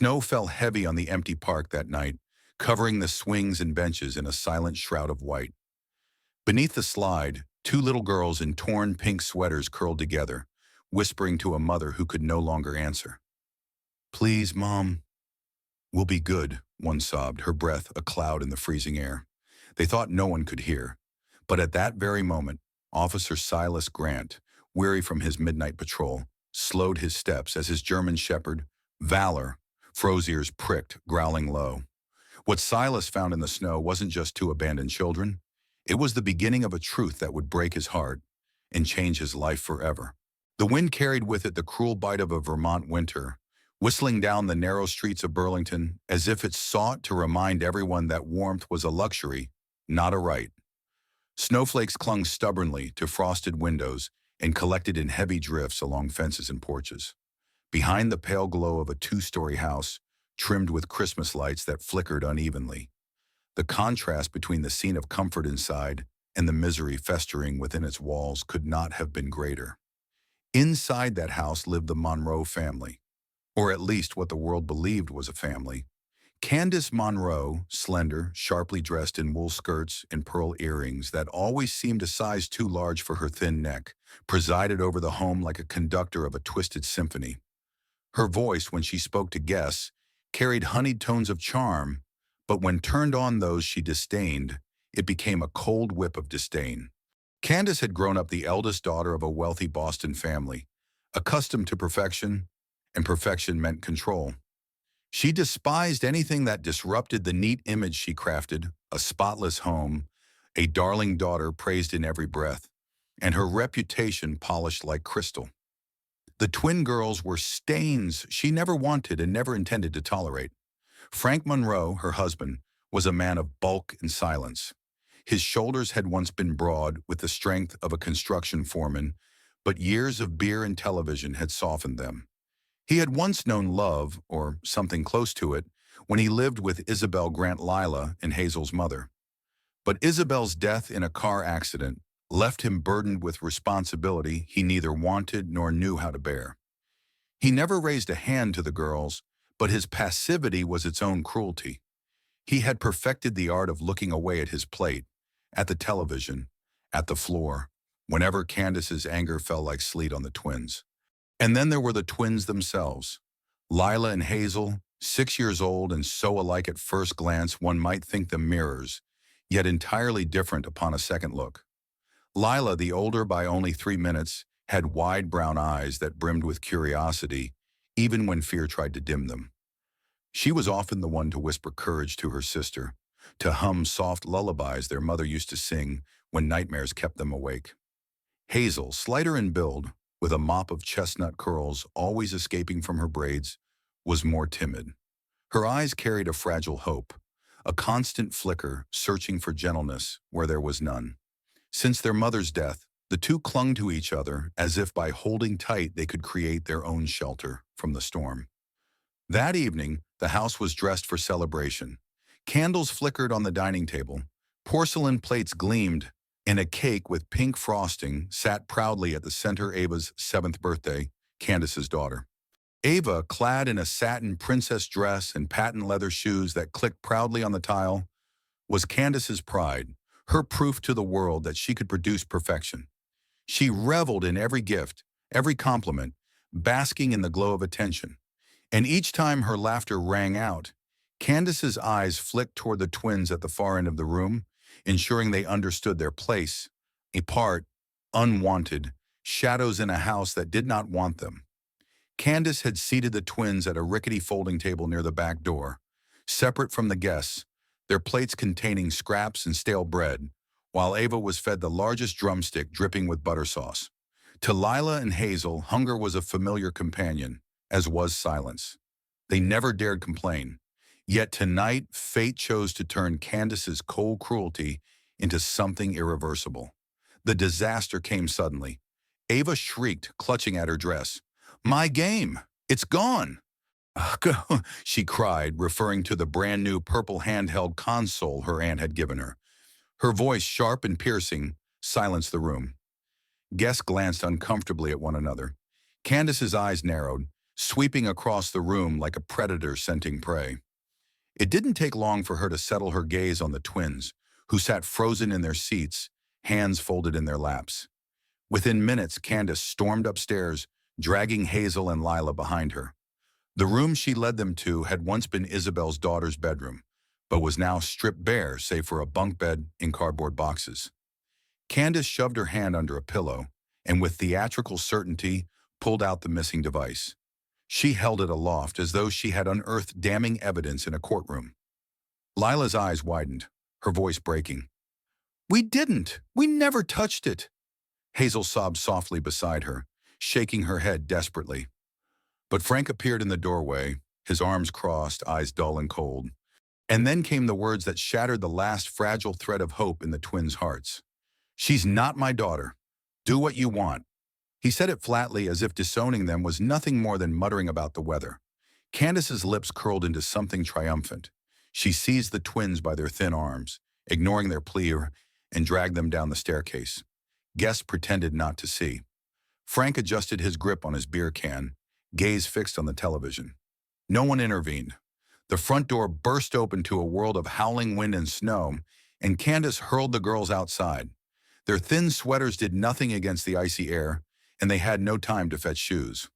Snow fell heavy on the empty park that night, covering the swings and benches in a silent shroud of white. Beneath the slide, two little girls in torn pink sweaters curled together, whispering to a mother who could no longer answer. "Please, Mom." "We'll be good," one sobbed, her breath a cloud in the freezing air. They thought no one could hear. But at that very moment, Officer Silas Grant, weary from his midnight patrol, slowed his steps as his German shepherd, Valor, froze ears pricked, growling low. What Silas found in the snow wasn't just two abandoned children. It was the beginning of a truth that would break his heart and change his life forever. The wind carried with it the cruel bite of a Vermont winter, whistling down the narrow streets of Burlington as if it sought to remind everyone that warmth was a luxury, not a right. Snowflakes clung stubbornly to frosted windows and collected in heavy drifts along fences and porches. Behind the pale glow of a two-story house, trimmed with Christmas lights that flickered unevenly, the contrast between the scene of comfort inside and the misery festering within its walls could not have been greater. Inside that house lived the Monroe family, or at least what the world believed was a family. Candace Monroe, slender, sharply dressed in wool skirts and pearl earrings that always seemed a size too large for her thin neck, presided over the home like a conductor of a twisted symphony. Her voice, when she spoke to guests, carried honeyed tones of charm, but when turned on those she disdained, it became a cold whip of disdain. Candace had grown up the eldest daughter of a wealthy Boston family, accustomed to perfection, and perfection meant control. She despised anything that disrupted the neat image she crafted, a spotless home, a darling daughter praised in every breath, and her reputation polished like crystal. The twin girls were stains she never wanted and never intended to tolerate. Frank Monroe, her husband, was a man of bulk and silence. His shoulders had once been broad with the strength of a construction foreman, but years of beer and television had softened them. He had once known love, or something close to it, when he lived with Isabel Grant Lila and Hazel's mother. But Isabel's death in a car accident left him burdened with responsibility he neither wanted nor knew how to bear. He never raised a hand to the girls, but his passivity was its own cruelty. He had perfected the art of looking away at his plate, at the television, at the floor, whenever Candace's anger fell like sleet on the twins. And then there were the twins themselves. Lila and Hazel, 6 years old and so alike at first glance one might think them mirrors, yet entirely different upon a second look. Lila, the older by only 3 minutes, had wide brown eyes that brimmed with curiosity, even when fear tried to dim them. She was often the one to whisper courage to her sister, to hum soft lullabies their mother used to sing when nightmares kept them awake. Hazel, slighter in build, with a mop of chestnut curls always escaping from her braids, was more timid. Her eyes carried a fragile hope, a constant flicker searching for gentleness where there was none. Since their mother's death, the two clung to each other as if by holding tight they could create their own shelter from the storm. That evening, the house was dressed for celebration. Candles flickered on the dining table, porcelain plates gleamed, and a cake with pink frosting sat proudly at the center Ava's 7th birthday, Candace's daughter. Ava, clad in a satin princess dress and patent leather shoes that clicked proudly on the tile, was Candace's pride, her proof to the world that she could produce perfection. She reveled in every gift, every compliment, basking in the glow of attention. And each time her laughter rang out, Candace's eyes flicked toward the twins at the far end of the room, ensuring they understood their place, a part, unwanted, shadows in a house that did not want them. Candace had seated the twins at a rickety folding table near the back door, separate from the guests, their plates containing scraps and stale bread, while Ava was fed the largest drumstick dripping with butter sauce. To Lila and Hazel, hunger was a familiar companion, as was silence. They never dared complain. Yet tonight, fate chose to turn Candace's cold cruelty into something irreversible. The disaster came suddenly. Ava shrieked, clutching at her dress. "My game! It's gone!" "Ugh," she cried, referring to the brand-new purple handheld console her aunt had given her. Her voice, sharp and piercing, silenced the room. Guests glanced uncomfortably at one another. Candace's eyes narrowed, sweeping across the room like a predator scenting prey. It didn't take long for her to settle her gaze on the twins, who sat frozen in their seats, hands folded in their laps. Within minutes, Candace stormed upstairs, dragging Hazel and Lila behind her. The room she led them to had once been Isabel's daughter's bedroom, but was now stripped bare save for a bunk bed in cardboard boxes. Candace shoved her hand under a pillow and with theatrical certainty pulled out the missing device. She held it aloft as though she had unearthed damning evidence in a courtroom. Lila's eyes widened, her voice breaking. "We didn't! We never touched it!" Hazel sobbed softly beside her, shaking her head desperately. But Frank appeared in the doorway, his arms crossed, eyes dull and cold. And then came the words that shattered the last fragile thread of hope in the twins' hearts. "She's not my daughter. Do what you want." He said it flatly as if disowning them was nothing more than muttering about the weather. Candace's lips curled into something triumphant. She seized the twins by their thin arms, ignoring their plea, and dragged them down the staircase. Guests pretended not to see. Frank adjusted his grip on his beer can, gaze fixed on the television. No one intervened. The front door burst open to a world of howling wind and snow, and Candace hurled the girls outside. Their thin sweaters did nothing against the icy air, and they had no time to fetch shoes.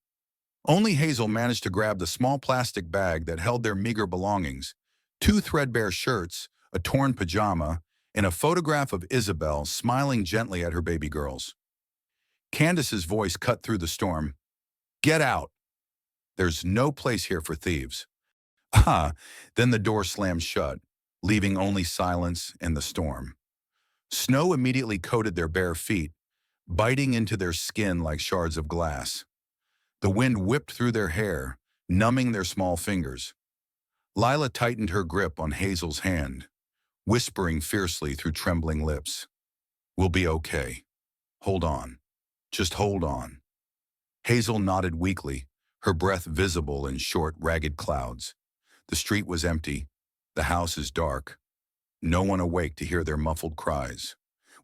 Only Hazel managed to grab the small plastic bag that held their meager belongings, 2 threadbare shirts, a torn pajama, and a photograph of Isabel smiling gently at her baby girls. Candace's voice cut through the storm. "Get out! There's no place here for thieves." Ah, then the door slammed shut, leaving only silence and the storm. Snow immediately coated their bare feet, biting into their skin like shards of glass. The wind whipped through their hair, numbing their small fingers. Lila tightened her grip on Hazel's hand, whispering fiercely through trembling lips. "We'll be okay. Hold on. Just hold on." Hazel nodded weakly, her breath visible in short, ragged clouds. The street was empty. The house is dark. No one awake to hear their muffled cries.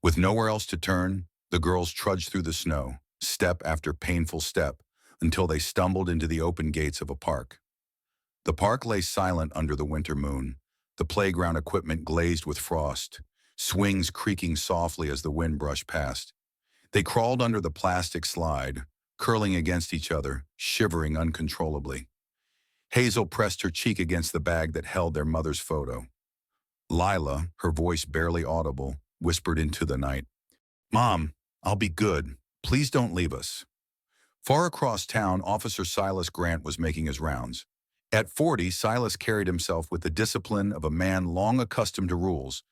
With nowhere else to turn, the girls trudged through the snow, step after painful step, until they stumbled into the open gates of a park. The park lay silent under the winter moon, the playground equipment glazed with frost, swings creaking softly as the wind brushed past. They crawled under the plastic slide, curling against each other, shivering uncontrollably. Hazel pressed her cheek against the bag that held their mother's photo. Lila, her voice barely audible, whispered into the night, "Mom, I'll be good. Please don't leave us." Far across town, Officer Silas Grant was making his rounds. At 40, Silas carried himself with the discipline of a man long accustomed to rules,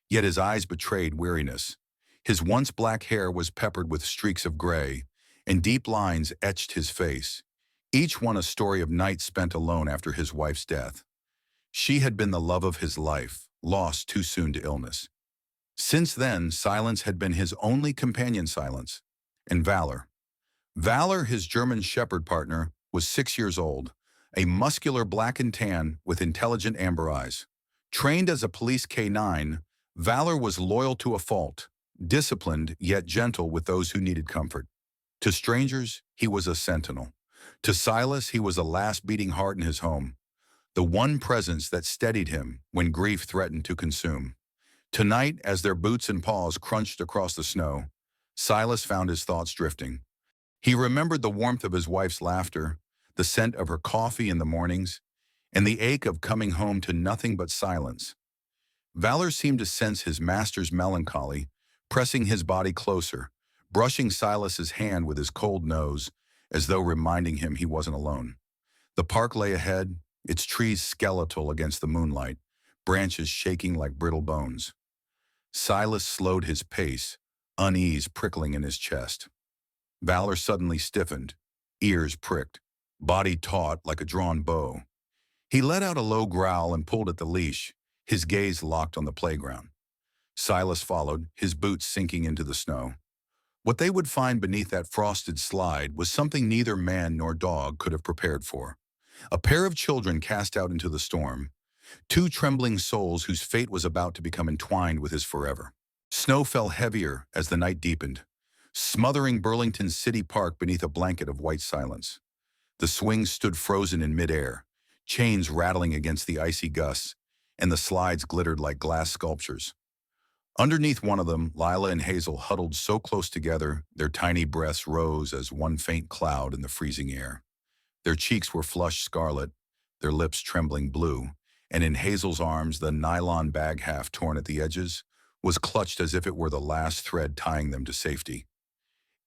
yet his eyes betrayed weariness. His once black hair was peppered with streaks of gray, and deep lines etched his face, each one a story of nights spent alone after his wife's death. She had been the love of his life, lost too soon to illness. Since then, silence had been his only companion silence, and Valor. Valor, his German shepherd partner, was 6 years old, a muscular black and tan with intelligent amber eyes. Trained as a police K9, Valor was loyal to a fault, disciplined yet gentle with those who needed comfort. To strangers, he was a sentinel. To Silas, he was a last beating heart in his home, the one presence that steadied him when grief threatened to consume. Tonight, as their boots and paws crunched across the snow, Silas found his thoughts drifting. He remembered the warmth of his wife's laughter, the scent of her coffee in the mornings, and the ache of coming home to nothing but silence. Valor seemed to sense his master's melancholy, pressing his body closer, brushing Silas's hand with his cold nose, as though reminding him he wasn't alone. The park lay ahead, its trees skeletal against the moonlight, branches shaking like brittle bones. Silas slowed his pace, unease prickling in his chest. Valor suddenly stiffened, ears pricked, body taut like a drawn bow. He let out a low growl and pulled at the leash, his gaze locked on the playground. Silas followed, his boots sinking into the snow. What they would find beneath that frosted slide was something neither man nor dog could have prepared for. A pair of children cast out into the storm, 2 trembling souls whose fate was about to become entwined with his forever. Snow fell heavier as the night deepened, smothering Burlington's city park beneath a blanket of white silence. The swings stood frozen in midair, chains rattling against the icy gusts, and the slides glittered like glass sculptures. Underneath one of them, Lila and Hazel huddled so close together, their tiny breaths rose as one faint cloud in the freezing air. Their cheeks were flushed scarlet, their lips trembling blue, and in Hazel's arms, the nylon bag half torn at the edges was clutched as if it were the last thread tying them to safety.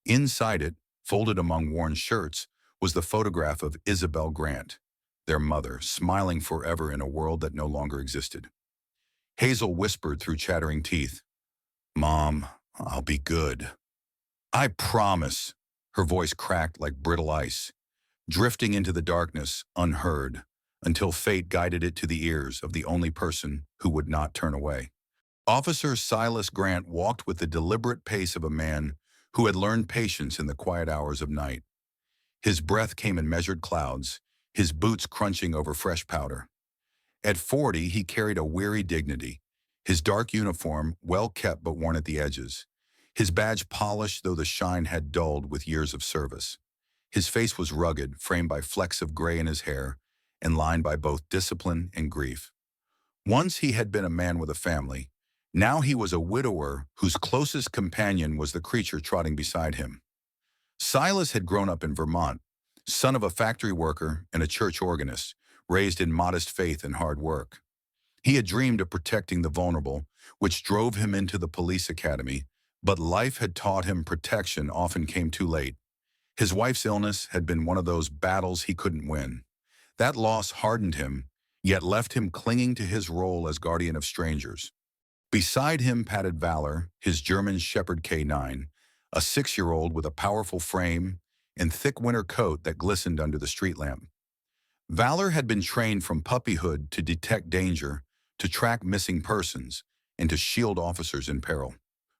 Inside it, folded among worn shirts, was the photograph of Isabel Grant, their mother, smiling forever in a world that no longer existed. Hazel whispered through chattering teeth, "Mom, I'll be good." "I promise." Her voice cracked like brittle ice, drifting into the darkness, unheard, until fate guided it to the ears of the only person who would not turn away. Officer Silas Grant walked with the deliberate pace of a man who had learned patience in the quiet hours of night. His breath came in measured clouds, his boots crunching over fresh powder. At 40, he carried a weary dignity, his dark uniform well kept but worn at the edges, his badge polished though the shine had dulled with years of service. His face was rugged, framed by flecks of gray in his hair, and lined by both discipline and grief. Once he had been a man with a family. Now he was a widower whose closest companion was the creature trotting beside him. Silas had grown up in Vermont, son of a factory worker and a church organist, raised in modest faith and hard work. He had dreamed of protecting the vulnerable, which drove him into the police academy, but life had taught him protection often came too late. His wife's illness had been one of those battles he couldn't win. That loss hardened him, yet left him clinging to his role as guardian of strangers. Beside him padded Valor, his German Shepherd K9, a 6-year-old with a powerful frame and thick winter coat that glistened under the street lamp. Valor had been trained from puppyhood to detect danger, to track missing persons, and to shield officers in peril.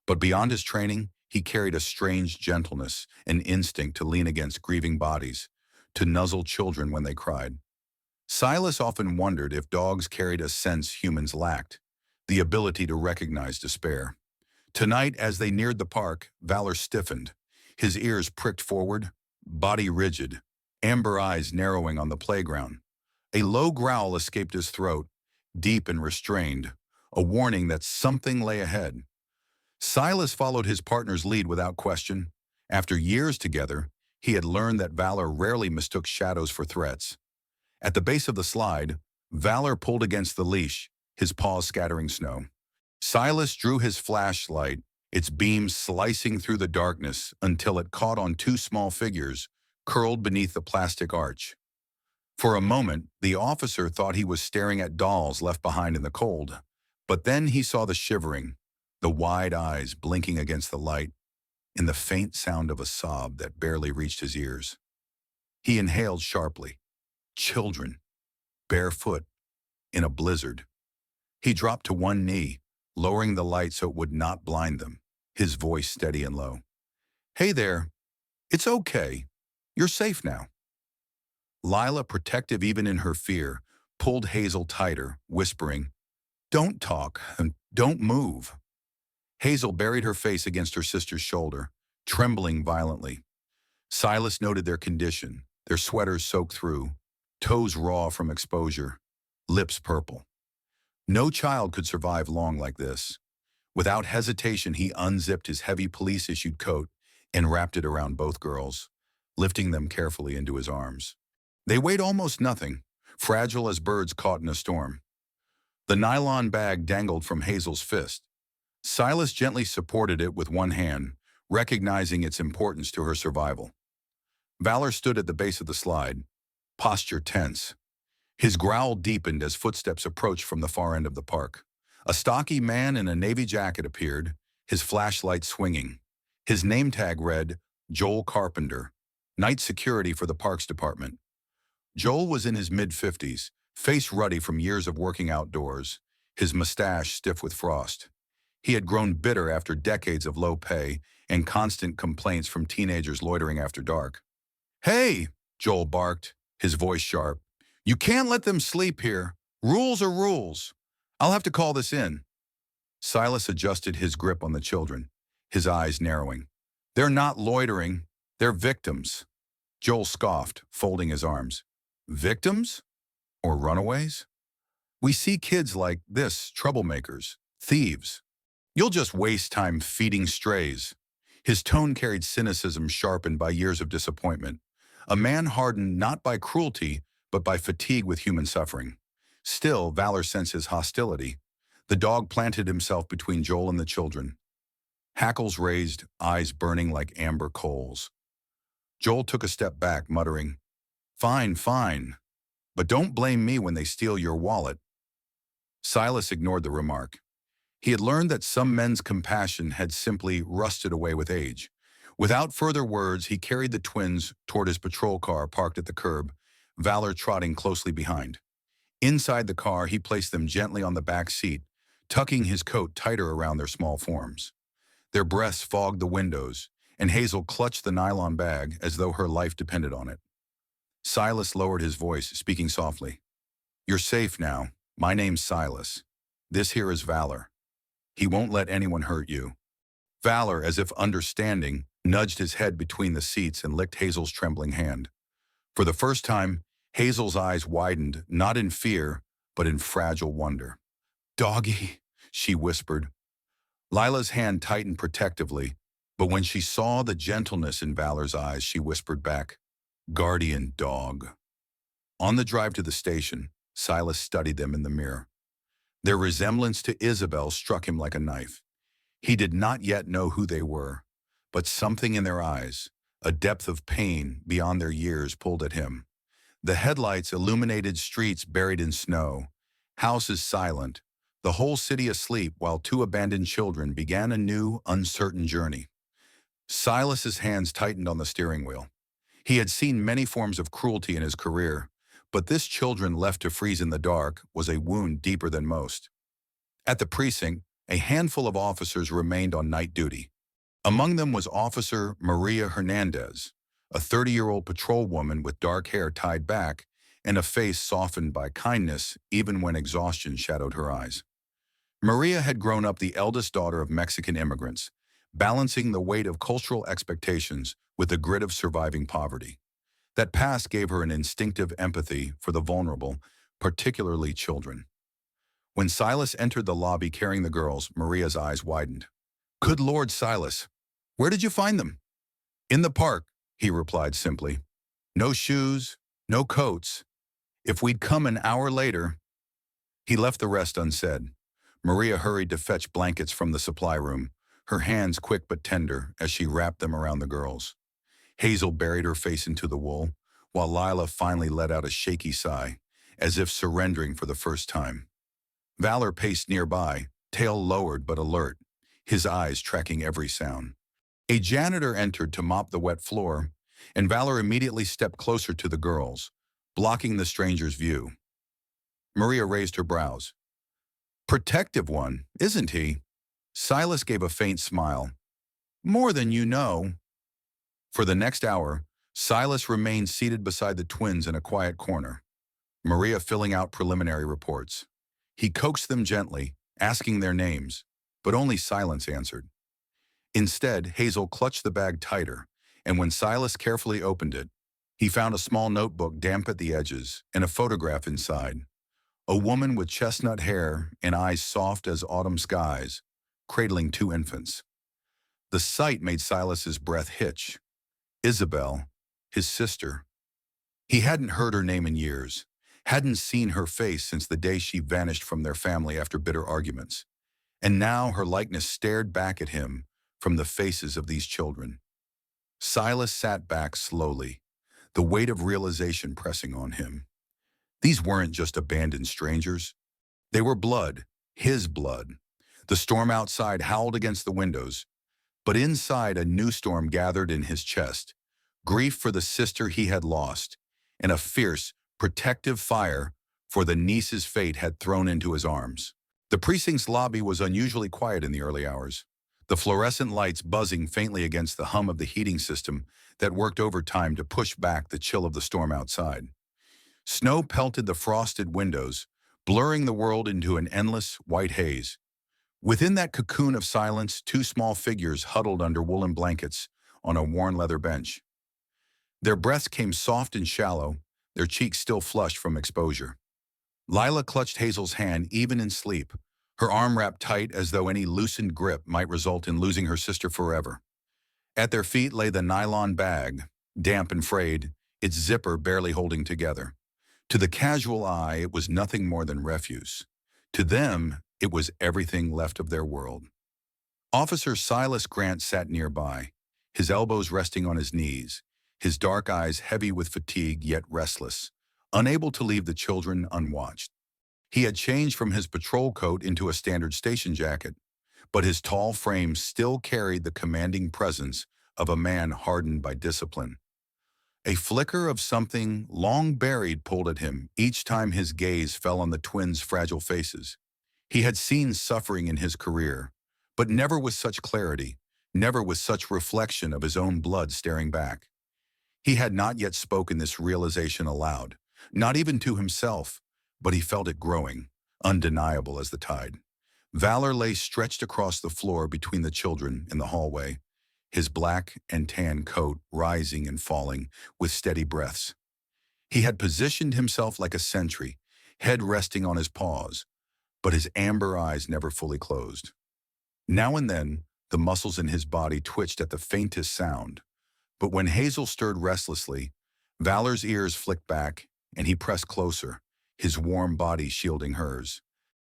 But beyond his training, he carried a strange gentleness, an instinct to lean against grieving bodies, to nuzzle children when they cried. Silas often wondered if dogs carried a sense humans lacked, the ability to recognize despair. Tonight, as they neared the park, Valor stiffened, his ears pricked forward, body rigid, amber eyes narrowing on the playground. A low growl escaped his throat, deep and restrained, a warning that something lay ahead. Silas followed his partner's lead without question. After years together, he had learned that Valor rarely mistook shadows for threats. At the base of the slide, Valor pulled against the leash, his paws scattering snow. Silas drew his flashlight, its beam slicing through the darkness until it caught on 2 small figures curled beneath the plastic arch. For a moment, the officer thought he was staring at dolls left behind in the cold, but then he saw the shivering, the wide eyes blinking against the light, and the faint sound of a sob that barely reached his ears. He inhaled sharply. Children, barefoot, in a blizzard. He dropped to one knee, lowering the light so it would not blind them, his voice steady and low. "Hey there, it's okay. You're safe now." Lila, protective even in her fear, pulled Hazel tighter, whispering, "Don't talk and don't move." Hazel buried her face against her sister's shoulder, trembling violently. Silas noted their condition, their sweaters soaked through, toes raw from exposure, lips purple. No child could survive long like this. Without hesitation, he unzipped his heavy police-issued coat and wrapped it around both girls, lifting them carefully into his arms. They weighed almost nothing, fragile as birds caught in a storm. The nylon bag dangled from Hazel's fist. Silas gently supported it with one hand, recognizing its importance to her survival. Valor stood at the base of the slide, posture tense. His growl deepened as footsteps approached from the far end of the park. A stocky man in a navy jacket appeared, his flashlight swinging. His name tag read, Joel Carpenter, night security for the Parks Department. Joel was in his mid-50s, face ruddy from years of working outdoors, his mustache stiff with frost. He had grown bitter after decades of low pay and constant complaints from teenagers loitering after dark. "Hey," Joel barked, his voice sharp. "You can't let them sleep here. Rules are rules. I'll have to call this in." Silas adjusted his grip on the children, his eyes narrowing. "They're not loitering. They're victims." Joel scoffed, folding his arms. Victims? Or runaways? We see kids like this, troublemakers, thieves. You'll just waste time feeding strays. His tone carried cynicism sharpened by years of disappointment. A man hardened not by cruelty, but by fatigue with human suffering. Still, Valor sensed his hostility. The dog planted himself between Joel and the children. Hackles raised, eyes burning like amber coals. Joel took a step back, muttering, "Fine, fine. But don't blame me when they steal your wallet." Silas ignored the remark. He had learned that some men's compassion had simply rusted away with age. Without further words, he carried the twins toward his patrol car parked at the curb, Valor trotting closely behind. Inside the car, he placed them gently on the back seat, tucking his coat tighter around their small forms. Their breaths fogged the windows, and Hazel clutched the nylon bag as though her life depended on it. Silas lowered his voice, speaking softly. "You're safe now. My name's Silas. This here is Valor. He won't let anyone hurt you." Valor, as if understanding, nudged his head between the seats and licked Hazel's trembling hand. For the first time, Hazel's eyes widened, not in fear, but in fragile wonder. "Doggy," she whispered. Lila's hand tightened protectively, but when she saw the gentleness in Valor's eyes, she whispered back, "Guardian dog." On the drive to the station, Silas studied them in the mirror. Their resemblance to Isabel struck him like a knife. He did not yet know who they were, but something in their eyes, a depth of pain beyond their years, pulled at him. The headlights illuminated streets buried in snow, houses silent, the whole city asleep while two abandoned children began a new, uncertain journey. Silas's hands tightened on the steering wheel. He had seen many forms of cruelty in his career, but this children left to freeze in the dark was a wound deeper than most. At the precinct, a handful of officers remained on night duty. Among them was Officer Maria Hernandez, a 30-year-old patrol woman with dark hair tied back and a face softened by kindness even when exhaustion shadowed her eyes. Maria had grown up the eldest daughter of Mexican immigrants, balancing the weight of cultural expectations with the grit of surviving poverty. That past gave her an instinctive empathy for the vulnerable, particularly children. When Silas entered the lobby carrying the girls, Maria's eyes widened. "Good Lord, Silas, where did you find them?" "In the park," he replied simply. "No shoes, no coats. If we'd come an hour later—" He left the rest unsaid. Maria hurried to fetch blankets from the supply room, her hands quick but tender as she wrapped them around the girls. Hazel buried her face into the wool, while Lila finally let out a shaky sigh, as if surrendering for the first time. Valor paced nearby, tail lowered but alert, his eyes tracking every sound. A janitor entered to mop the wet floor, and Valor immediately stepped closer to the girls, blocking the stranger's view. Maria raised her brows. "Protective one, isn't he?" Silas gave a faint smile. "More than you know." For the next hour, Silas remained seated beside the twins in a quiet corner, Maria filling out preliminary reports. He coaxed them gently, asking their names, but only silence answered. Instead, Hazel clutched the bag tighter, and when Silas carefully opened it, he found a small notebook damp at the edges and a photograph inside. A woman with chestnut hair and eyes soft as autumn skies, cradling two infants. The sight made Silas's breath hitch. Isabel, his sister. He hadn't heard her name in years, hadn't seen her face since the day she vanished from their family after bitter arguments. And now her likeness stared back at him from the faces of these children. Silas sat back slowly, the weight of realization pressing on him. These weren't just abandoned strangers. They were blood, his blood. The storm outside howled against the windows, but inside a new storm gathered in his chest, grief for the sister he had lost, and a fierce, protective fire for the niece's fate had thrown into his arms. The precinct's lobby was unusually quiet in the early hours, the fluorescent lights buzzing faintly against the hum of the heating system that worked overtime to push back the chill of the storm outside. Snow pelted the frosted windows, blurring the world into an endless white haze. Within that cocoon of silence, two small figures huddled under woolen blankets on a worn leather bench. Their breaths came soft and shallow, their cheeks still flushed from exposure. Lila clutched Hazel's hand even in sleep, her arm wrapped tight as though any loosened grip might result in losing her sister forever. At their feet lay the nylon bag, damp and frayed, its zipper barely holding together. To the casual eye, it was nothing more than refuse. To them, it was everything left of their world. Officer Silas Grant sat nearby, his elbows resting on his knees, his dark eyes heavy with fatigue yet restless, unable to leave the children unwatched. He had changed from his patrol coat into a standard station jacket, but his tall frame still carried the commanding presence of a man hardened by discipline. A flicker of something long buried pulled at him each time his gaze fell on the twins' fragile faces. He had seen suffering in his career, but never with such clarity, never with such reflection of his own blood staring back. He had not yet spoken this realization aloud, not even to himself, but he felt it growing, undeniable as the tide. Valor lay stretched across the floor between the children in the hallway, his black and tan coat rising and falling with steady breaths. He had positioned himself like a sentry, head resting on his paws, but his amber eyes never fully closed. Now and then, the muscles in his body twitched at the faintest sound, but when Hazel stirred restlessly, Valor's ears flicked back, and he pressed closer, his warm body shielding hers.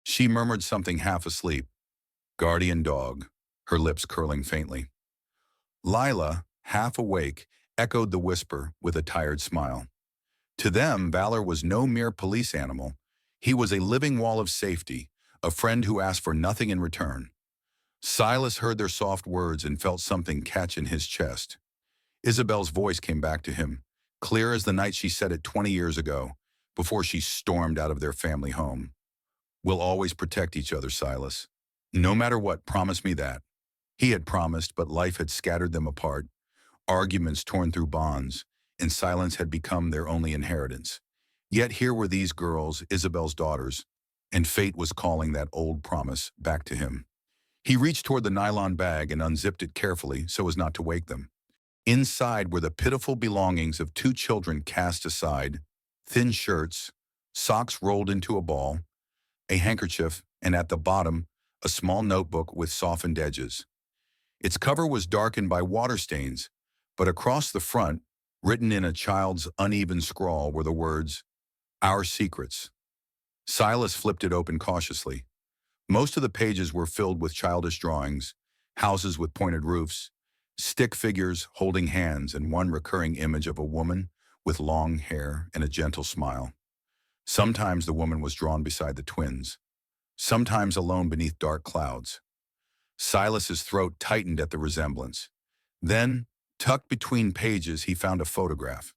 She murmured something half asleep. "Guardian dog," her lips curling faintly. Lila, half awake, echoed the whisper with a tired smile. To them, Valor was no mere police animal. He was a living wall of safety, a friend who asked for nothing in return. Silas heard their soft words and felt something catch in his chest. Isabel's voice came back to him, clear as the night she said it 20 years ago, before she stormed out of their family home. "We'll always protect each other, Silas. No matter what, promise me that." He had promised, but life had scattered them apart. Arguments torn through bonds, and silence had become their only inheritance. Yet here were these girls, Isabel's daughters, and fate was calling that old promise back to him. He reached toward the nylon bag and unzipped it carefully so as not to wake them. Inside were the pitiful belongings of two children cast aside, thin shirts, socks rolled into a ball, a handkerchief, and at the bottom, a small notebook with softened edges. Its cover was darkened by water stains, but across the front, written in a child's uneven scrawl, were the words, "Our Secrets." Silas flipped it open cautiously. Most of the pages were filled with childish drawings, houses with pointed roofs, stick figures holding hands, and one recurring image of a woman with long hair and a gentle smile. Sometimes the woman was drawn beside the twins, sometimes alone beneath dark clouds. Silas's throat tightened at the resemblance. Then, tucked between pages, he found a photograph.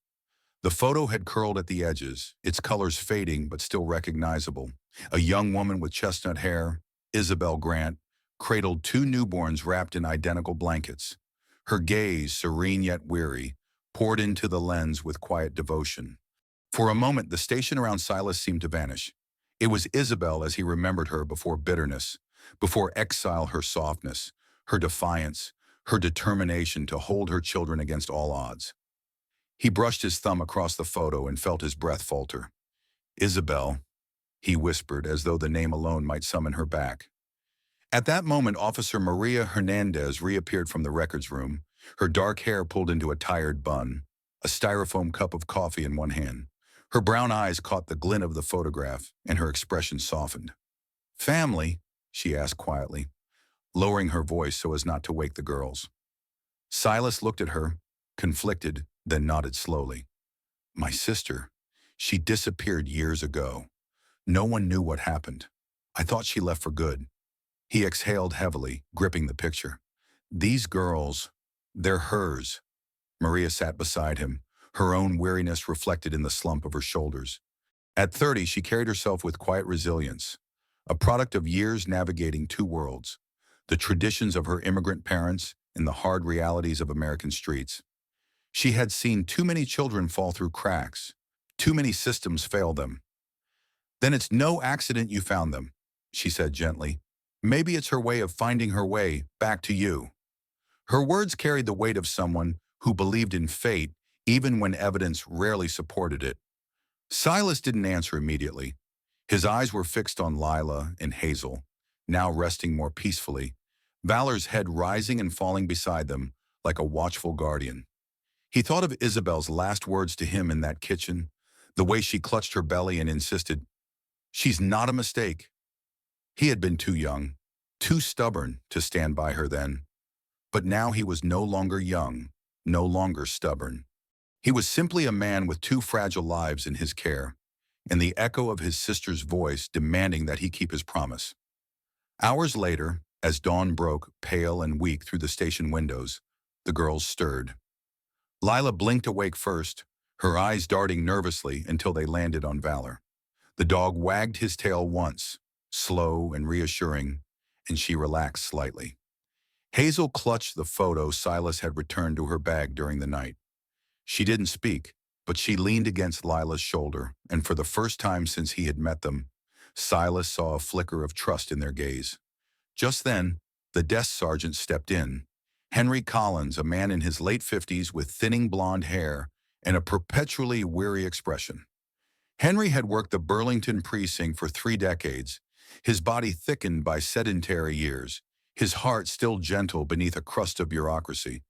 The photo had curled at the edges, its colors fading but still recognizable. A young woman with chestnut hair, Isabel Grant, cradled two newborns wrapped in identical blankets. Her gaze, serene yet weary, poured into the lens with quiet devotion. For a moment, the station around Silas seemed to vanish. It was Isabel as he remembered her before bitterness, before exile, her softness, her defiance, her determination to hold her children against all odds. He brushed his thumb across the photo and felt his breath falter. "Isabel," he whispered, as though the name alone might summon her back. At that moment, Officer Maria Hernandez reappeared from the records room, her dark hair pulled into a tired bun, a styrofoam cup of coffee in one hand. Her brown eyes caught the glint of the photograph, and her expression softened. "Family?" she asked quietly, lowering her voice so as not to wake the girls. Silas looked at her, conflicted, then nodded slowly. "My sister. She disappeared years ago. No one knew what happened. I thought she left for good." He exhaled heavily, gripping the picture. "These girls, they're hers." Maria sat beside him, her own weariness reflected in the slump of her shoulders. At 30, she carried herself with quiet resilience, a product of years navigating two worlds, the traditions of her immigrant parents and the hard realities of American streets. She had seen too many children fall through cracks, too many systems fail them. "Then it's no accident you found them," she said gently. "Maybe it's her way of finding her way back to you." Her words carried the weight of someone who believed in fate even when evidence rarely supported it. Silas didn't answer immediately. His eyes were fixed on Lila and Hazel, now resting more peacefully, Valor's head rising and falling beside them like a watchful guardian. He thought of Isabel's last words to him in that kitchen, the way she clutched her belly and insisted, "She's not a mistake." He had been too young, too stubborn to stand by her then. But now he was no longer young, no longer stubborn. He was simply a man with two fragile lives in his care, and the echo of his sister's voice demanding that he keep his promise. Hours later, as dawn broke, pale and weak through the station windows, the girls stirred. Lila blinked awake first, her eyes darting nervously until they landed on Valor. The dog wagged his tail once, slow and reassuring, and she relaxed slightly. Hazel clutched the photo Silas had returned to her bag during the night. She didn't speak, but she leaned against Lila's shoulder, and for the first time since he had met them, Silas saw a flicker of trust in their gaze. Just then, the desk sergeant stepped in. Henry Collins, a man in his late 50s with thinning blonde hair and a perpetually weary expression. Henry had worked the Burlington precinct for 3 decades, his body thickened by sedentary years, his heart still gentle beneath a crust of bureaucracy.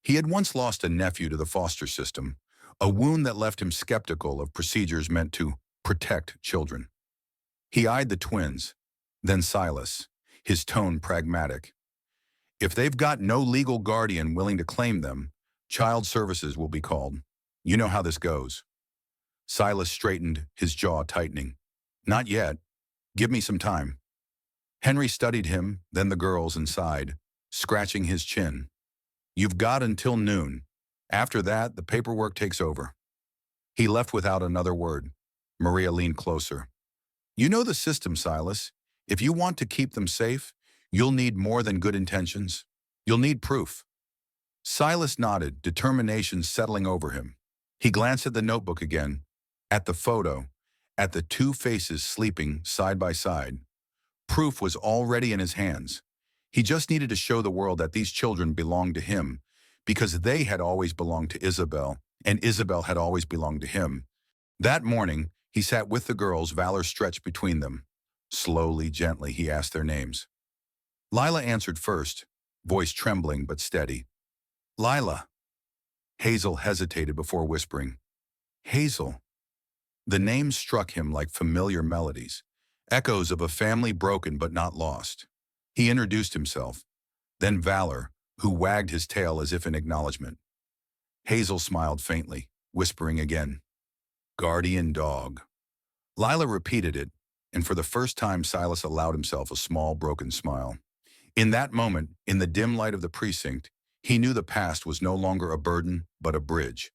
He had once lost a nephew to the foster system, a wound that left him skeptical of procedures meant to protect children. He eyed the twins, then Silas, his tone pragmatic. If they've got no legal guardian willing to claim them, child services will be called. You know how this goes. Silas straightened, his jaw tightening. Not yet. Give me some time. Henry studied him, then the girls, and sighed, scratching his chin. You've got until noon. After that, the paperwork takes over. He left without another word. Maria leaned closer. You know the system, Silas. If you want to keep them safe, you'll need more than good intentions. You'll need proof. Silas nodded, determination settling over him. He glanced at the notebook again, at the photo, at the two faces sleeping side by side. Proof was already in his hands. He just needed to show the world that these children belonged to him, because they had always belonged to Isabel, and Isabel had always belonged to him. That morning, he sat with the girls, Valor stretched between them. Slowly, gently, he asked their names. Lila answered first, voice trembling but steady. Lila. Hazel hesitated before whispering. Hazel. The name struck him like familiar melodies, echoes of a family broken but not lost. He introduced himself, then Valor, who wagged his tail as if in acknowledgement. Hazel smiled faintly, whispering again, Guardian dog. Lila repeated it, and for the first time Silas allowed himself a small, broken smile. In that moment, in the dim light of the precinct, he knew the past was no longer a burden, but a bridge.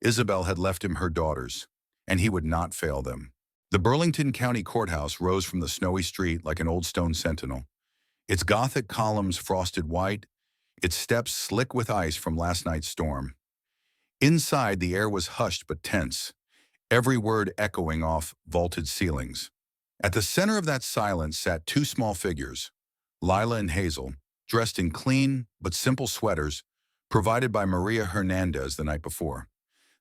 Isabel had left him her daughters, and he would not fail them. The Burlington County Courthouse rose from the snowy street like an old stone sentinel, its Gothic columns frosted white, its steps slick with ice from last night's storm. Inside, the air was hushed but tense, every word echoing off vaulted ceilings. At the center of that silence sat two small figures, Lila and Hazel, dressed in clean but simple sweaters provided by Maria Hernandez the night before.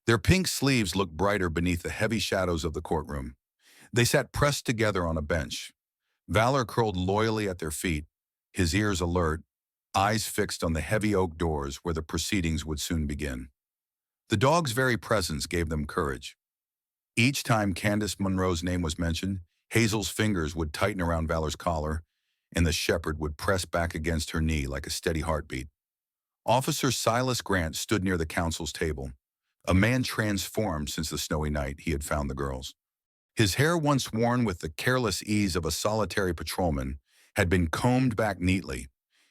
Their pink sleeves looked brighter beneath the heavy shadows of the courtroom. They sat pressed together on a bench. Valor curled loyally at their feet, his ears alert, eyes fixed on the heavy oak doors where the proceedings would soon begin. The dog's very presence gave them courage. Each time Candace Monroe's name was mentioned, Hazel's fingers would tighten around Valor's collar, and the shepherd would press back against her knee like a steady heartbeat. Officer Silas Grant stood near the counsel's table, a man transformed since the snowy night he had found the girls. His hair, once worn with the careless ease of a solitary patrolman, had been combed back neatly.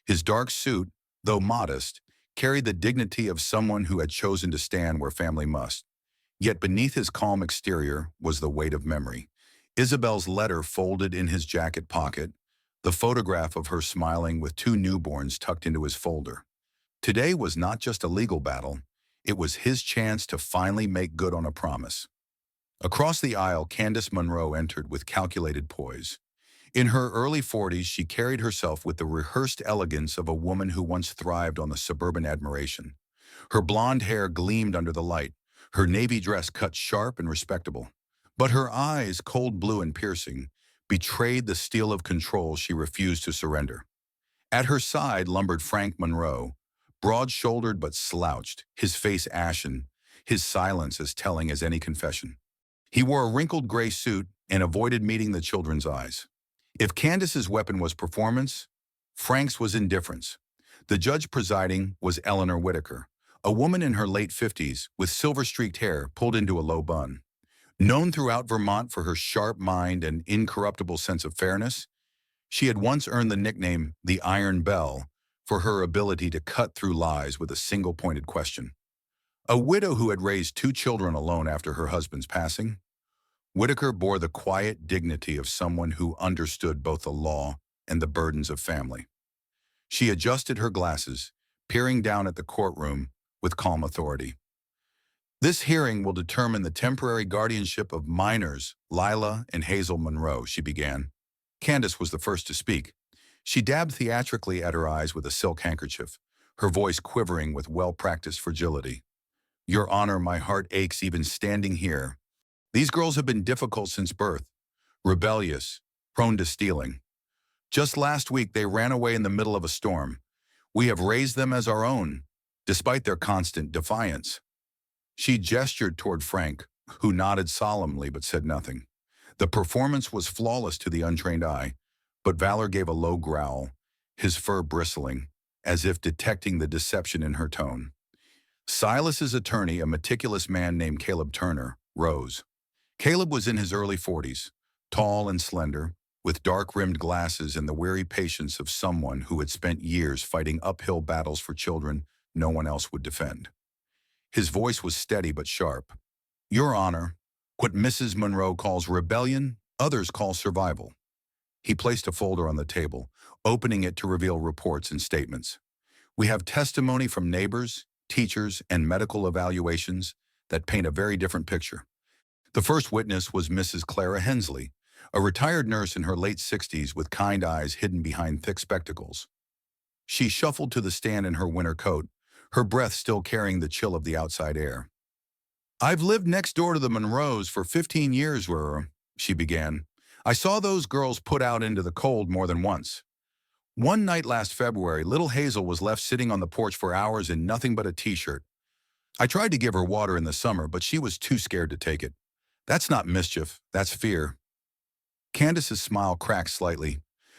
His dark suit, though modest, carried the dignity of someone who had chosen to stand where family must. Yet beneath his calm exterior was the weight of memory. Isabel's letter folded in his jacket pocket, the photograph of her smiling with two newborns tucked into his folder. Today was not just a legal battle, it was his chance to finally make good on a promise. Across the aisle, Candace Monroe entered with calculated poise. In her early 40s, she carried herself with the rehearsed elegance of a woman who once thrived on the suburban admiration. Her blonde hair gleamed under the light, Her navy dress cut sharp and respectable, but her eyes, cold blue and piercing, betrayed the steel of control she refused to surrender. At her side lumbered Frank Monroe, broad-shouldered but slouched, his face ashen, his silence as telling as any confession. He wore a wrinkled gray suit and avoided meeting the children's eyes. If Candace's weapon was performance, Frank's was indifference. The judge presiding was Eleanor Whitaker, a woman in her late 50s with silver-streaked hair pulled into a low bun. Known throughout Vermont for her sharp mind and incorruptible sense of fairness, she had once earned the nickname the Iron Bell for her ability to cut through lies with a single-pointed question. A widow who had raised 2 children alone after her husband's passing, Whitaker bore the quiet dignity of someone who understood both the law and the burdens of family. She adjusted her glasses, peering down at the courtroom with calm authority. This hearing will determine the temporary guardianship of minors Lila and Hazel Monroe, she began. Candace was the first to speak. She dabbed theatrically at her eyes with a silk handkerchief, her voice quivering with well-practiced fragility. Your Honor, my heart aches even standing here. These girls have been difficult since birth, rebellious, prone to stealing. Just last week, they ran away in the middle of a storm. We have raised them as our own, despite their constant defiance. She gestured toward Frank, who nodded solemnly but said nothing. The performance was flawless to the untrained eye, but Valor gave a low growl, his fur bristling, as if detecting the deception in her tone. Silas's attorney, a meticulous man named Caleb Turner, rose. Caleb was in his early 40s, tall and slender, with dark-rimmed glasses and the weary patience of someone who had spent years fighting uphill battles for children no one else would defend. His voice was steady but sharp. Your Honor, what Mrs. Monroe calls rebellion, others call survival. He placed a folder on the table, opening it to reveal reports and statements. We have testimony from neighbors, teachers, and medical evaluations that paint a very different picture. The first witness was Mrs. Clara Hensley, a retired nurse in her late 60s with kind eyes hidden behind thick spectacles. She shuffled to the stand in her winter coat, her breath still carrying the chill of the outside air. I've lived next door to the Monroes for 15 years, she began. I saw those girls put out into the cold more than once. One night last February, little Hazel was left sitting on the porch for hours in nothing but a t-shirt. I tried to give her water in the summer, but she was too scared to take it. That's not mischief, that's fear. Candace's smile cracked slightly,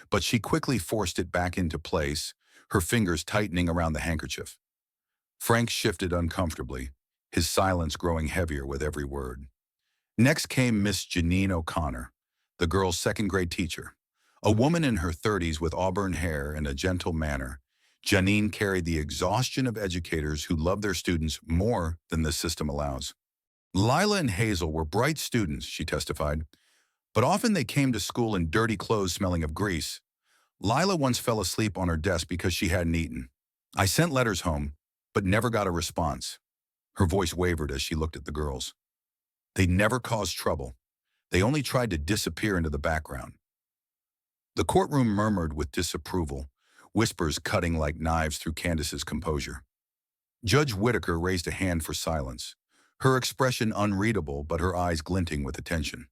but she quickly forced it back into place, her fingers tightening around the handkerchief. Frank shifted uncomfortably, his silence growing heavier with every word. Next came Miss Janine O'Connor, the girl's second-grade teacher. A woman in her 30s with auburn hair and a gentle manner, Janine carried the exhaustion of educators who love their students more than the system allows. Lila and Hazel were bright students, she testified, but often they came to school in dirty clothes smelling of grease. Lila once fell asleep on her desk because she hadn't eaten. I sent letters home, but never got a response. Her voice wavered as she looked at the girls. They never caused trouble. They only tried to disappear into the background. The courtroom murmured with disapproval, whispers cutting like knives through Candace's composure. Judge Whitaker raised a hand for silence, her expression unreadable but her eyes glinting with attention.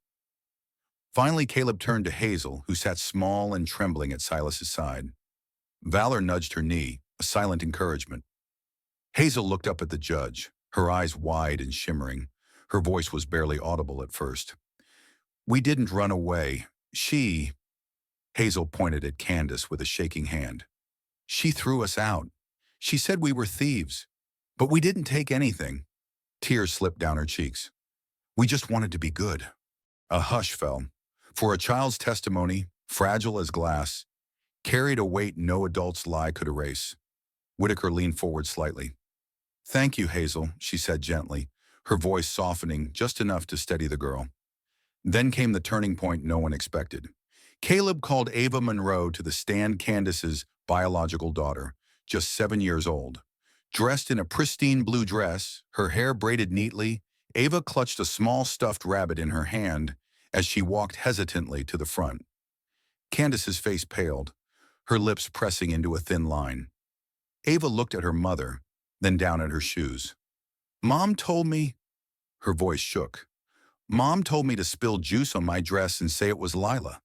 Finally, Caleb turned to Hazel, who sat small and trembling at Silas's side. Valor nudged her knee, a silent encouragement. Hazel looked up at the judge, her eyes wide and shimmering. Her voice was barely audible at first. We didn't run away. Hazel pointed at Candace with a shaking hand. She threw us out. She said we were thieves, but we didn't take anything. Tears slipped down her cheeks. We just wanted to be good. A hush fell. For a child's testimony, fragile as glass, carried a weight no adult's lie could erase. Whitaker leaned forward slightly. Thank you, Hazel, she said gently, her voice softening just enough to steady the girl. Then came the turning point no one expected. Caleb called Ava Monroe to the stand, Candace's biological daughter, just 7 years old. Dressed in a pristine blue dress, her hair braided neatly, Ava clutched a small stuffed rabbit in her hand as she walked hesitantly to the front. Candace's face paled, her lips pressing into a thin line. Ava looked at her mother, then down at her shoes. Mom told me, Her voice shook. Mom told me to spill juice on my dress and say it was Lila,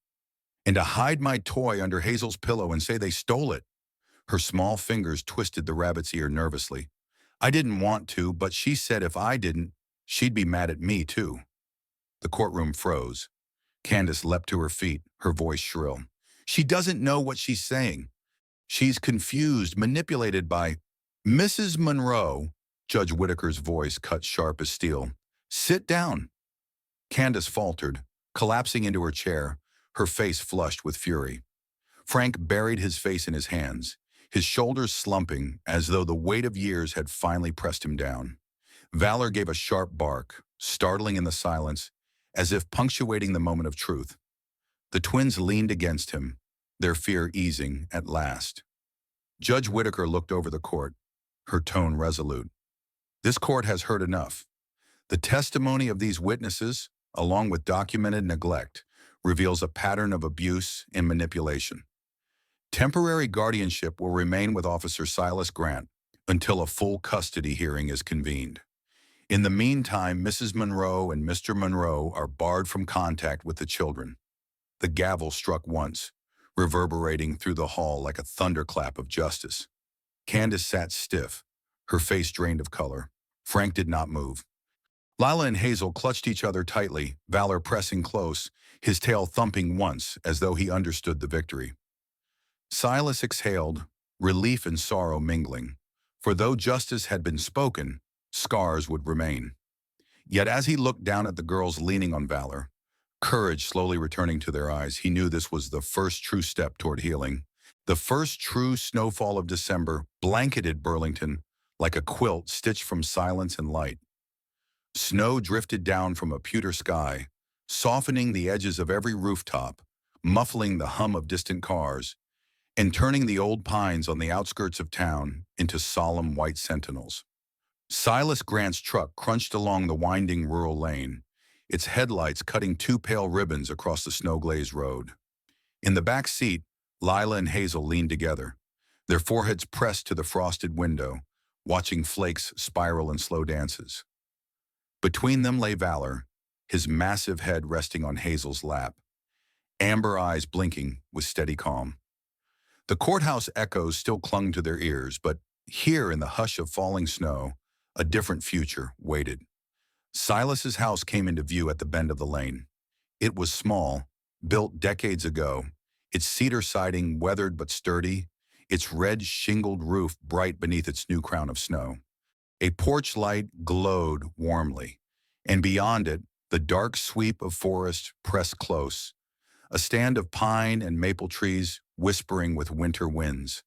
and to hide my toy under Hazel's pillow and say they stole it. Her small fingers twisted the rabbit's ear nervously. I didn't want to, but she said if I didn't, she'd be mad at me too. The courtroom froze. Candace leapt to her feet, her voice shrill. She doesn't know what she's saying. She's confused, manipulated by Mrs. Monroe. Judge Whitaker's voice cut sharp as steel. Sit down. Candace faltered, collapsing into her chair, her face flushed with fury. Frank buried his face in his hands, his shoulders slumping as though the weight of years had finally pressed him down. Valor gave a sharp bark, startling in the silence, as if punctuating the moment of truth. The twins leaned against him, their fear easing at last. Judge Whitaker looked over the court, her tone resolute. This court has heard enough. The testimony of these witnesses, along with documented neglect, reveals a pattern of abuse and manipulation. Temporary guardianship will remain with Officer Silas Grant until a full custody hearing is convened. In the meantime, Mrs. Monroe and Mr. Monroe are barred from contact with the children. The gavel struck once, reverberating through the hall like a thunderclap of justice. Candace sat stiff, her face drained of color. Frank did not move. Lila and Hazel clutched each other tightly, Valor pressing close, his tail thumping once as though he understood the victory. Silas exhaled, relief and sorrow mingling, for though justice had been spoken, scars would remain. Yet as he looked down at the girls leaning on Valor, courage slowly returning to their eyes, he knew this was the first true step toward healing. The first true snowfall of December blanketed Burlington like a quilt stitched from silence and light. Snow drifted down from a pewter sky, softening the edges of every rooftop, muffling the hum of distant cars, and turning the old pines on the outskirts of town into solemn white sentinels. Silas Grant's truck crunched along the winding rural lane, its headlights cutting two pale ribbons across the snow-glazed road. In the back seat, Lila and Hazel leaned together, their foreheads pressed to the frosted window, watching flakes spiral in slow dances. Between them lay Valor, his massive head resting on Hazel's lap, amber eyes blinking with steady calm. The courthouse echoes still clung to their ears, but here in the hush of falling snow, a different future waited. Silas's house came into view at the bend of the lane. It was small, built decades ago, its cedar siding weathered but sturdy, its red shingled roof bright beneath its new crown of snow. A porch light glowed warmly, and beyond it, the dark sweep of forest pressed close, a stand of pine and maple trees whispering with winter winds.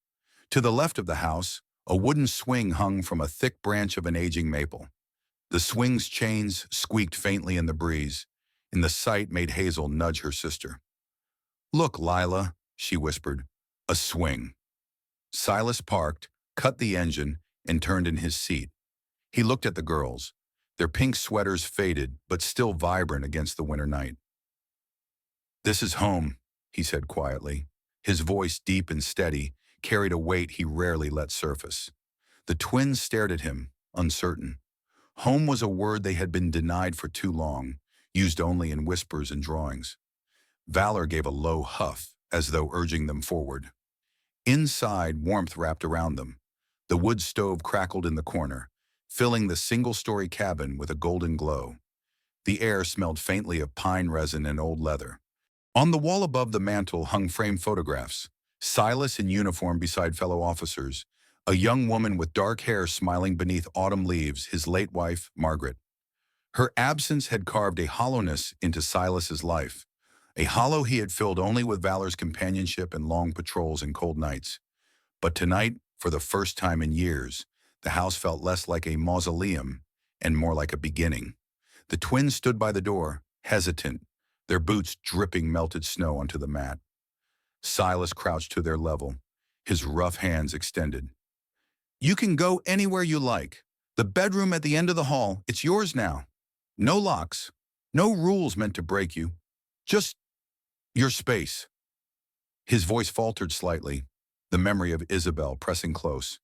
To the left of the house, a wooden swing hung from a thick branch of an aging maple. The swing's chains squeaked faintly in the breeze, and the sight made Hazel nudge her sister. "Look, Lila," she whispered, "a swing." Silas parked, cut the engine, and turned in his seat. He looked at the girls, their pink sweaters faded but still vibrant against the winter night. "This is home," he said quietly. His voice, deep and steady, carried a weight he rarely let surface. The twins stared at him, uncertain. Home was a word they had been denied for too long, used only in whispers and drawings. Valor gave a low huff, as though urging them forward. Inside, warmth wrapped around them. The wood stove crackled in the corner, filling the single-story cabin with a golden glow. The air smelled faintly of pine resin and old leather. On the wall above the mantel hung framed photographs, Silas in uniform beside fellow officers, a young woman with dark hair smiling beneath autumn leaves, his late wife, Margaret. Her absence had carved a hollowness into Silas's life, a hollow he had filled only with Valor's companionship and long patrols and cold nights. But tonight, for the first time in years, the house felt less like a mausoleum and more like a beginning. The twins stood by the door, hesitant, their boots dripping melted snow onto the mat. Silas crouched to their level, his rough hands extended. "You can go anywhere you like. The bedroom at the end of the hall, it's yours now. No locks, no rules meant to break you. Just your space." His voice faltered slightly, the memory of Isabel pressing close.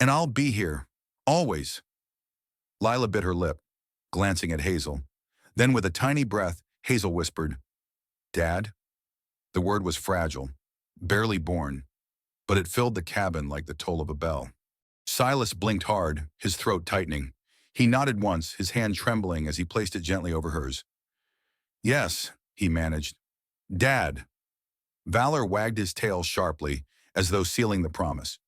"And I'll be here, always." Lila bit her lip, glancing at Hazel. Then with a tiny breath, Hazel whispered, "Dad?" The word was fragile, barely born, but it filled the cabin like the toll of a bell. Silas blinked hard, his throat tightening. He nodded once, his hand trembling as he placed it gently over hers. "Yes," he managed. "Dad." Valor wagged his tail sharply, as though sealing the promise.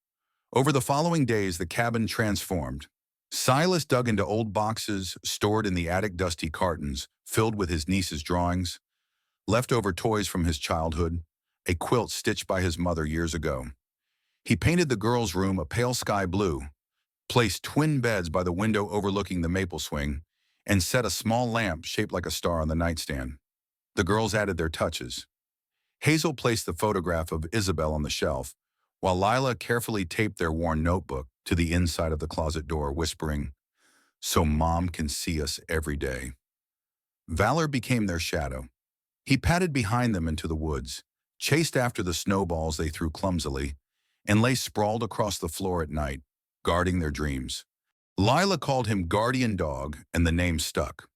Over the following days, the cabin transformed. Silas dug into old boxes stored in the attic dusty cartons, filled with his niece's drawings, leftover toys from his childhood, a quilt stitched by his mother years ago. He painted the girls' room a pale sky blue, placed twin beds by the window overlooking the maple swing, and set a small lamp shaped like a star on the nightstand. The girls added their touches. Hazel placed the photograph of Isabel on the shelf, while Lila carefully taped their worn notebook to the inside of the closet door, whispering, "So Mom can see us every day." Valor became their shadow. He padded behind them into the woods, chased after the snowballs they threw clumsily, and lay sprawled across the floor at night, guarding their dreams. Lila called him Guardian Dog, and the name stuck.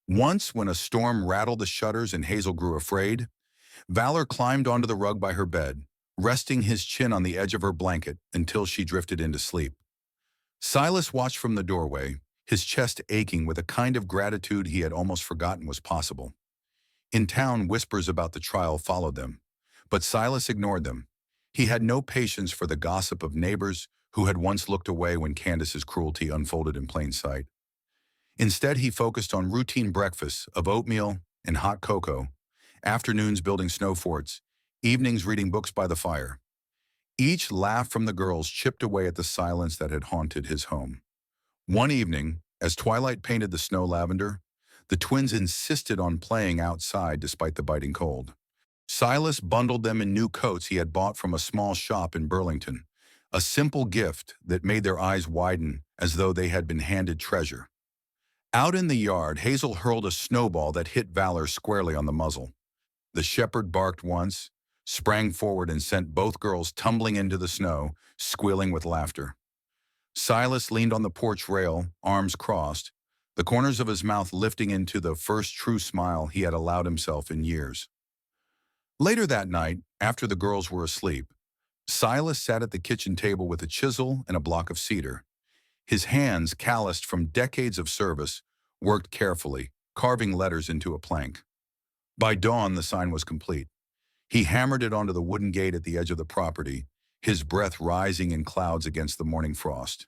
Once, when a storm rattled the shutters and Hazel grew afraid, Valor climbed onto the rug by her bed, resting his chin on the edge of her blanket until she drifted into sleep. Silas watched from the doorway, his chest aching with a kind of gratitude he had almost forgotten was possible. In town, whispers about the trial followed them, but Silas ignored them. He had no patience for the gossip of neighbors who had once looked away when Candace's cruelty unfolded in plain sight. Instead, he focused on routine breakfasts of oatmeal and hot cocoa, afternoons building snow forts, evenings reading books by the fire. Each laugh from the girls chipped away at the silence that had haunted his home. One evening, as twilight painted the snow lavender, the twins insisted on playing outside despite the biting cold. Silas bundled them in new coats he had bought from a small shop in Burlington, a simple gift that made their eyes widen as though they had been handed treasure. Out in the yard, Hazel hurled a snowball that hit Valor squarely on the muzzle. The shepherd barked once, sprang forward and sent both girls tumbling into the snow, squealing with laughter. Silas leaned on the porch rail, arms crossed, the corners of his mouth lifting into the first true smile he had allowed himself in years. Later that night, after the girls were asleep, Silas sat at the kitchen table with a chisel and a block of cedar. His hands, calloused from decades of service, worked carefully, carving letters into a plank. By dawn, the sign was complete. He hammered it onto the wooden gate at the edge of the property, his breath rising in clouds against the morning frost.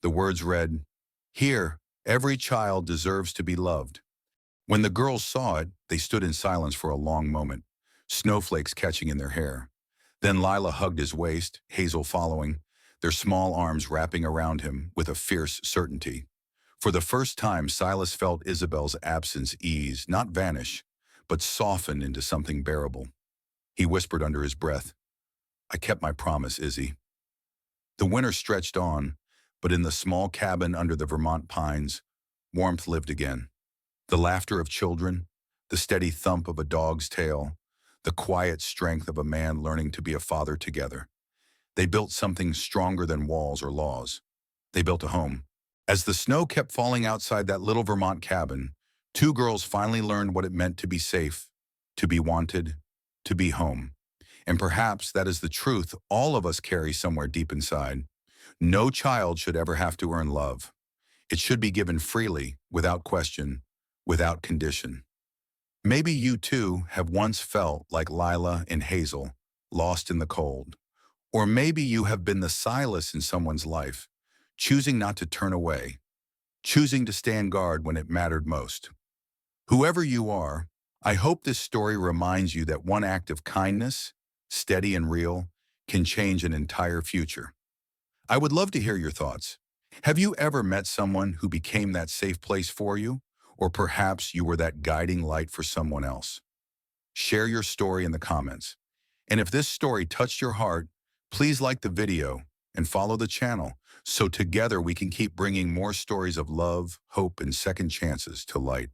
The words read, "Here, every child deserves to be loved." When the girls saw it, they stood in silence for a long moment, snowflakes catching in their hair. Then Lila hugged his waist, Hazel following, their small arms wrapping around him with a fierce certainty. For the first time, Silas felt Isabel's absence ease, not vanish, but soften into something bearable. He whispered under his breath, "I kept my promise, Izzy." The winter stretched on, but in the small cabin under the Vermont pines, warmth lived again. The laughter of children, the steady thump of a dog's tail, the quiet strength of a man learning to be a father together. They built something stronger than walls or laws. They built a home. As the snow kept falling outside that little Vermont cabin, two girls finally learned what it meant to be safe, to be wanted, to be home. And perhaps that is the truth all of us carry somewhere deep inside. No child should ever have to earn love. It should be given freely, without question, without condition. Maybe you too have once felt like Lila and Hazel, lost in the cold. Or maybe you have been the Silas in someone's life, choosing not to turn away, choosing to stand guard when it mattered most. Whoever you are, I hope this story reminds you that one act of kindness, steady and real, can change an entire future. I would love to hear your thoughts. Have you ever met someone who became that safe place for you? Or perhaps you were that guiding light for someone else? Share your story in the comments. And if this story touched your heart, please like the video and follow the channel so together we can keep bringing more stories of love, hope, and second chances to light.